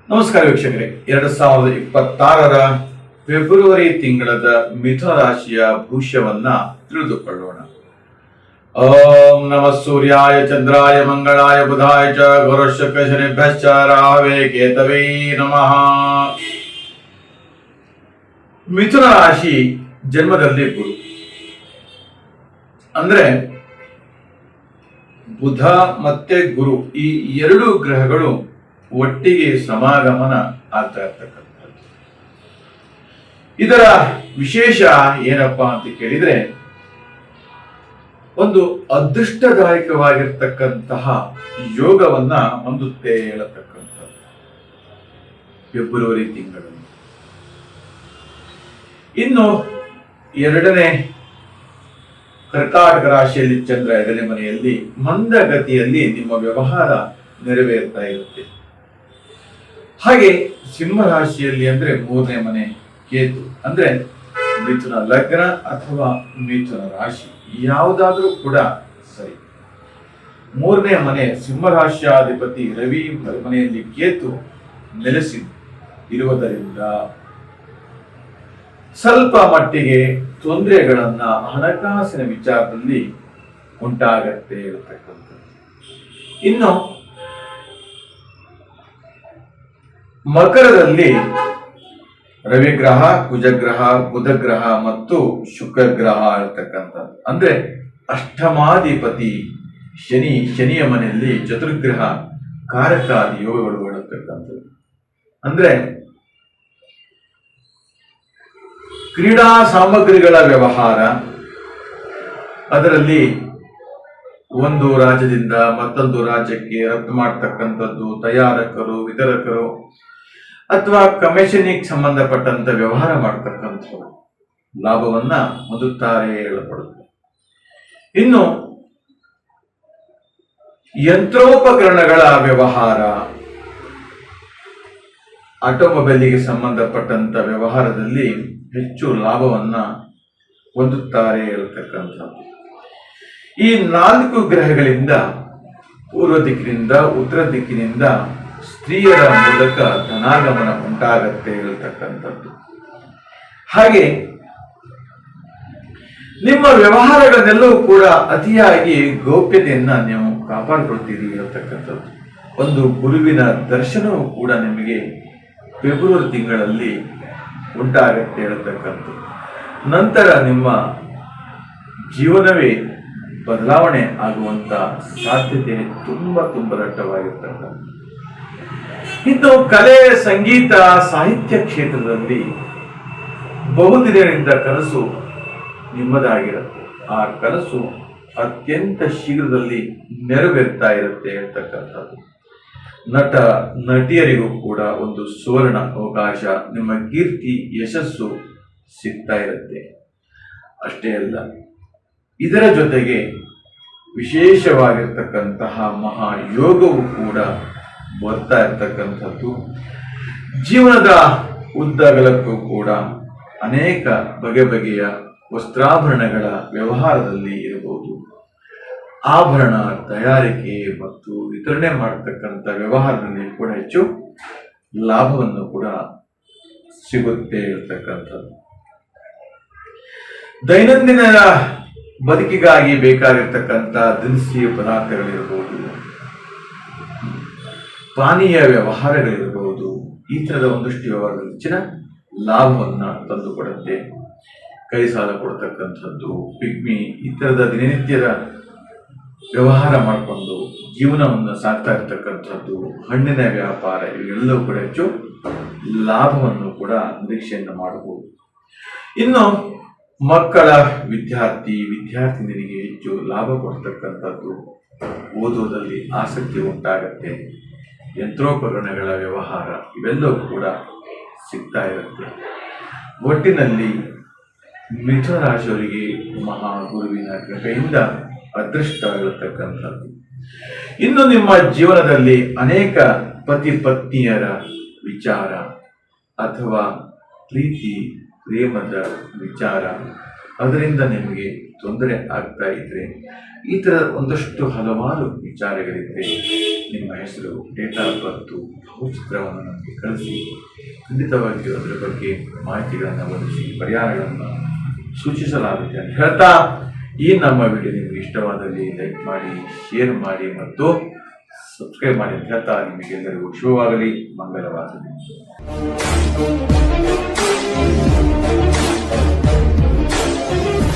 ನಮಸ್ಕಾರ ವೀಕ್ಷಕರೇ, 2026ರ ಫೆಬ್ರವರಿ ತಿಂಗಳದ ಮಿಥುನ ರಾಶಿಯ ಭವಿಷ್ಯವನ್ನ ತಿಳಿದುಕೊಳ್ಳೋಣ. ಓಂ ನಮ ಸೂರ್ಯಾಯ ಚಂದ್ರಾಯ ಮಂಗಳಾಯ ಬುಧಾಯ ಚ ಗುರುಶುಕ್ರ ಶನಿಭ್ಯಶ್ಚ ರಾಹವೇ ಕೇತವೇ ನಮಃ. ಮಿಥುನ ರಾಶಿ ಜನ್ಮದಲ್ಲಿ ಗುರು ಅಂದ್ರೆ ಬುಧ ಮತ್ತೆ ಗುರು, ಈ ಎರಡು ಗ್ರಹಗಳು ಒಟ್ಟಿಗೆ ಸಮಾಗಮನ ಆಗ್ತಾ ಇರ್ತಕ್ಕಂಥದ್ದು. ಇದರ ವಿಶೇಷ ಏನಪ್ಪಾ ಅಂತ ಕೇಳಿದ್ರೆ, ಒಂದು ಅದೃಷ್ಟದಾಯಕವಾಗಿರ್ತಕ್ಕಂತಹ ಯೋಗವನ್ನ ಹೊಂದುತ್ತೆ ಹೇಳತಕ್ಕಂಥದ್ದು ಫೆಬ್ರವರಿ ತಿಂಗಳಲ್ಲಿ. ಇನ್ನು ಎರಡನೇ ಕರ್ಕಾಟಕ ರಾಶಿಯಲ್ಲಿ ಚಂದ್ರ ಎರಡನೇ ಮನೆಯಲ್ಲಿ ಮಂದಗತಿಯಲ್ಲಿ ನಿಮ್ಮ ವ್ಯವಹಾರ ನೆರವೇರ್ತಾ ಇರುತ್ತೆ. ಹಾಗೆ ಸಿಂಹ ರಾಶಿಯಲ್ಲಿ ಅಂದ್ರೆ ಮೂರನೇ ಮನೆ ಕೇತು, ಅಂದ್ರೆ ಮಿಥುನ ಲಗ್ನ ಅಥವಾ ಮಿಥುನ ರಾಶಿ ಯಾವುದಾದ್ರೂ ಕೂಡ ಸರಿ. ಮೂರನೇ ಮನೆ ಸಿಂಹ ರಾಶಿಯಾಧಿಪತಿ ರವಿ ಮನೆಯಲ್ಲಿ ಕೇತು ನೆಲೆಸಿ ಇರುವುದರಿಂದ ಸ್ವಲ್ಪ ಮಟ್ಟಿಗೆ ತೊಂದರೆಗಳನ್ನ ಹಣಕಾಸಿನ ವಿಚಾರದಲ್ಲಿ ಉಂಟಾಗತ್ತೆ ಇರತಕ್ಕಂಥದ್ದು. ಇನ್ನು ಮಕರದಲ್ಲಿ ರವಿಗ್ರಹ, ಕುಜಗ್ರಹ, ಬುಧಗ್ರಹ ಮತ್ತು ಶುಕ್ರಗ್ರಹ ಇರತಕ್ಕಂಥದ್ದು. ಅಂದ್ರೆ ಅಷ್ಟಮಾಧಿಪತಿ ಶನಿಯ ಮನೆಯಲ್ಲಿ ಚತುರ್ಗ್ರಹ ಕಾರಕಾದಿ ಯೋಗಗಳು ಇರತಕ್ಕಂಥದ್ದು. ಅಂದ್ರೆ ಕ್ರೀಡಾ ಸಾಮಗ್ರಿಗಳ ವ್ಯವಹಾರ, ಅದರಲ್ಲಿ ಒಂದು ರಾಜ್ಯದಿಂದ ಮತ್ತೊಂದು ರಾಜ್ಯಕ್ಕೆ ರಫ್ತು ಮಾಡತಕ್ಕಂಥದ್ದು, ತಯಾರಕರು, ವಿತರಕರು ಅಥವಾ ಕಮಿಷನಿಗೆ ಸಂಬಂಧಪಟ್ಟಂತ ವ್ಯವಹಾರ ಮಾಡತಕ್ಕಂಥ ಲಾಭವನ್ನ ಹೊಂದುತ್ತಾರೆ ಹೇಳப்படுತ್ತೆ. ಇನ್ನು ಯಂತ್ರೋಪಕರಣಗಳ ವ್ಯವಹಾರ, ಆಟೋಮೊಬೈಲಿಗೆ ಸಂಬಂಧಪಟ್ಟಂತ ವ್ಯವಹಾರದಲ್ಲಿ ಹೆಚ್ಚು ಲಾಭವನ್ನ ಹೊಂದುತ್ತಾರೆ ಇರತಕ್ಕಂಥದ್ದು. ಈ 4 ಗ್ರಹಗಳಿಂದ ಪೂರ್ವ ದಿಕ್ಕಿನಿಂದ ಉತ್ತರ ದಿಕ್ಕಿನಿಂದ ಸ್ತ್ರೀಯರ ಮೂಲಕ ಧನಾಗಮನ ಉಂಟಾಗತ್ತೆ ಇರತಕ್ಕಂಥದ್ದು. ಹಾಗೆ ನಿಮ್ಮ ವ್ಯವಹಾರಗಳನ್ನೆಲ್ಲವೂ ಕೂಡ ಅತಿಯಾಗಿ ಗೌಪ್ಯತೆಯನ್ನ ನೀವು ಕಾಪಾಡಿಕೊಳ್ತೀರಿ ಇರತಕ್ಕಂಥದ್ದು. ಒಂದು ಗುರುವಿನ ದರ್ಶನವೂ ಕೂಡ ನಿಮಗೆ ಫೆಬ್ರವರಿ ತಿಂಗಳಲ್ಲಿ ಉಂಟಾಗತ್ತೆ ಇರತಕ್ಕಂಥದ್ದು. ನಂತರ ನಿಮ್ಮ ಜೀವನವೇ ಬದಲಾವಣೆ ಆಗುವಂತ ಸಾಧ್ಯತೆ ತುಂಬಾ ದಟ್ಟವಾಗಿರ್ತಕ್ಕಂಥ. ಇನ್ನು ಕಲೆ, ಸಂಗೀತ, ಸಾಹಿತ್ಯ ಕ್ಷೇತ್ರದಲ್ಲಿ ಬಹುದಿನದಿಂದ ಕನಸು ನಿಮ್ಮದಾಗಿರುತ್ತೆ. ಆ ಕನಸು ಅತ್ಯಂತ ಶೀಘ್ರದಲ್ಲಿ ನೆರವೇರ್ತಾ ಇರುತ್ತೆ ಇರ್ತಕ್ಕಂಥದ್ದು. ನಟ ನಟಿಯರಿಗೂ ಕೂಡ ಒಂದು ಸುವರ್ಣ ಅವಕಾಶ, ನಿಮ್ಮ ಕೀರ್ತಿ ಯಶಸ್ಸು ಸಿಗ್ತಾ ಇರುತ್ತೆ. ಅಷ್ಟೇ ಅಲ್ಲ, ಇದರ ಜೊತೆಗೆ ವಿಶೇಷವಾಗಿರ್ತಕ್ಕಂತಹ ಮಹಾಯೋಗವು ಕೂಡ ಬರ್ತಾ ಇರ್ತಕ್ಕಂಥದ್ದು. ಜೀವನದ ಉದ್ದಗಲಕ್ಕೂ ಕೂಡ ಅನೇಕ ಬಗೆಯ ವಸ್ತ್ರಾಭರಣಗಳ ವ್ಯವಹಾರದಲ್ಲಿ ಇರಬಹುದು, ಆಭರಣ ತಯಾರಿಕೆ ಮತ್ತು ವಿತರಣೆ ಮಾಡತಕ್ಕಂಥ ವ್ಯವಹಾರದಲ್ಲಿ ಕೂಡ ಹೆಚ್ಚು ಲಾಭವನ್ನು ಕೂಡ ಸಿಗುತ್ತೆ ಇರತಕ್ಕಂಥದ್ದು. ದೈನಂದಿನ ಬದುಕಿಗಾಗಿ ಬೇಕಾಗಿರ್ತಕ್ಕಂಥ ದಿನಸಿ ಪದಾರ್ಥಗಳಿರಬಹುದು, ಪಾನೀಯ ವ್ಯವಹಾರಗಳಿರಬಹುದು, ಈ ತರದ ಒಂದಷ್ಟು ವ್ಯವಹಾರದಲ್ಲಿ ಹೆಚ್ಚಿನ ಲಾಭವನ್ನ ತಂದುಕೊಡುತ್ತೆ. ಕೈ ಸಾಲ ಕೊಡ್ತಕ್ಕಂಥದ್ದು, ಪಿಗ್ಮಿ, ಈ ತರದ ದಿನನಿತ್ಯದ ವ್ಯವಹಾರ ಮಾಡಿಕೊಂಡು ಜೀವನವನ್ನು ಸಾಕ್ತಾ ಇರ್ತಕ್ಕಂಥದ್ದು, ಹಣ್ಣಿನ ವ್ಯಾಪಾರ, ಇವೆಲ್ಲವೂ ಕೂಡ ಹೆಚ್ಚು ಲಾಭವನ್ನು ಕೂಡ ನಿರೀಕ್ಷೆಯನ್ನು ಮಾಡಬಹುದು. ಇನ್ನು ಮಕ್ಕಳ ವಿದ್ಯಾರ್ಥಿನಿಯರಿಗೆ ಹೆಚ್ಚು ಲಾಭ ಕೊಡ್ತಕ್ಕಂಥದ್ದು, ಓದೋದಲ್ಲಿ ಆಸಕ್ತಿ ಉಂಟಾಗತ್ತೆ. ಯಂತ್ರೋಪಕರಣಗಳ ವ್ಯವಹಾರ ಇವೆಲ್ಲವೂ ಕೂಡ ಸಿಗ್ತಾ ಇರುತ್ತೆ. ಒಟ್ಟಿನಲ್ಲಿ ಮಿಥುನ ರಾಶಿಯವರಿಗೆ ಮಹಾಗುರುವಿನ ಕೃಪೆಯಿಂದ ಅದೃಷ್ಟ ಇರತಕ್ಕಂಥದ್ದು. ಇನ್ನು ನಿಮ್ಮ ಜೀವನದಲ್ಲಿ ಅನೇಕ ಪತಿ ಪತ್ನಿಯರ ವಿಚಾರ ಅಥವಾ ಪ್ರೀತಿ ಪ್ರೇಮದ ವಿಚಾರ ಅದರಿಂದ ನಿಮಗೆ ತೊಂದರೆ ಆಗ್ತಾ ಇದ್ರೆ, ಈ ಥರ ಒಂದಷ್ಟು ಹಲವಾರು ವಿಚಾರಗಳಿದ್ರೆ ನಿಮ್ಮ ಹೆಸರು, ಡೇಟ್ ಆಫ್ ಬರ್ತು, ಭಾವಚಿತ್ರವನ್ನು ನಮಗೆ ಕಳಿಸಿ ಖಂಡಿತವಾಗಿಯೂ ಅದರ ಬಗ್ಗೆ ಮಾಹಿತಿಗಳನ್ನು ಒದಗಿಸಿ ಪರಿಹಾರಗಳನ್ನು ಸೂಚಿಸಲಾಗುತ್ತೆ ಅಂತ ಹೇಳ್ತಾ, ಈ ನಮ್ಮ ವಿಡಿಯೋ ನಿಮಗೆ ಇಷ್ಟವಾದಲ್ಲಿ ಲೈಕ್ ಮಾಡಿ, ಶೇರ್ ಮಾಡಿ ಮತ್ತು ಸಬ್ಸ್ಕ್ರೈಬ್ ಮಾಡಿ ಅಂತ ಹೇಳ್ತಾ ನಿಮಗೆಲ್ಲರಿಗೂ ಶುಭವಾಗಲಿ, ಮಂಗಲವಾಗಲಿ.